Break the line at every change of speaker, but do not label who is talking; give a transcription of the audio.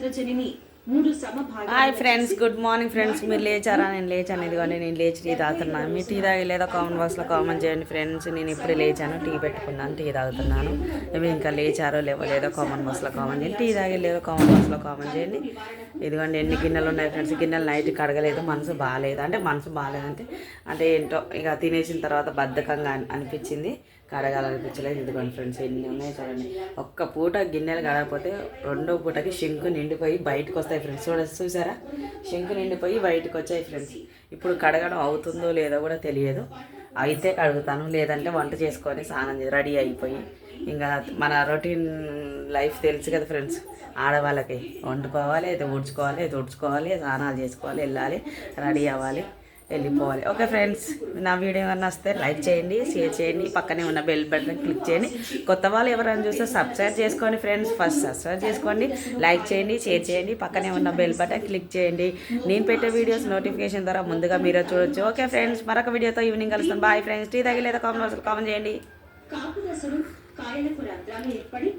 నక్షత్రజనిని
hi friends, good morning friends. మీరు లేచారా? నేను లేచాను. ఇదిగోండి నేను లేచి టీ తాగుతున్నాను. మీ టీ తాగి లేదా కామెంట్ బాక్స్లో కామెంట్ చేయండి ఫ్రెండ్స్. నేను ఇప్పుడు లేచాను, టీ పెట్టుకున్నాను, టీ తాగుతున్నాను. ఇవి ఇంకా లేచారో లేదో కామెంట్ బాక్స్లో కామెంట్ చేయండి. టీ తాగి లేదో కామెంట్ బాక్స్లో కామెంట్ చేయండి. ఇదిగోండి ఎన్ని గిన్నెలు ఉన్నాయి ఫ్రెండ్స్. గిన్నెలు నైట్ కడగలేదు, మనసు బాగాలేదు. అంటే మనసు బాగాలేదంటే అంటే ఏంటో ఇక తినేసిన తర్వాత బద్ధకంగా అనిపించింది, కడగాలనిపించలేదు. ఇదిగోండి ఫ్రెండ్స్ ఎన్ని ఉన్నాయి చూడండి. ఒక్క పూట గిన్నెలు కడగకపోతే రెండో పూటకి శంకు నిండిపోయి బయటకు వస్తాయి ఫ్రెండ్స్. చూసారా, శంకు నిండిపోయి బయటకు వచ్చాయి ఫ్రెండ్స్. ఇప్పుడు కడగడం అవుతుందో లేదో కూడా తెలియదు. అయితే కడుగుతాను, లేదంటే వంట చేసుకొని స్నానం చేసి రెడీ అయిపోయి ఇంకా మన రొటీన్ లైఫ్ తెలుసు కదా ఫ్రెండ్స్. ఆడవాళ్ళకి వండుకోవాలి, అయితే ఊడ్చుకోవాలి, తుడుచుకోవాలి, స్నానాలు చేసుకోవాలి, వెళ్ళాలి, రెడీ అవ్వాలి, వెళ్ళిపోవాలి. ఓకే ఫ్రెండ్స్, నా వీడియో ఏమన్నా వస్తే లైక్ చేయండి, షేర్ చేయండి, పక్కనే ఉన్న బెల్ బటన్ క్లిక్ చేయండి. కొత్త వాళ్ళు ఎవరైనా చూస్తే సబ్స్క్రైబ్ చేసుకోండి ఫ్రెండ్స్. ఫస్ట్ సబ్స్క్రైబ్ చేసుకోండి, లైక్ చేయండి, షేర్ చేయండి, పక్కనే ఉన్న బెల్ బటన్ క్లిక్ చేయండి. నేను పెట్టే వీడియోస్ నోటిఫికేషన్ ద్వారా ముందుగా మీరే చూడొచ్చు. ఓకే ఫ్రెండ్స్, మరొక వీడియోతో ఈవినింగ్ కలుస్తాను. Bye friends. టీ తగిలేదా కామెంట్ చేయండి.
కాపు దశలు కాయలకు రంధ్రాలు ఏర్పడి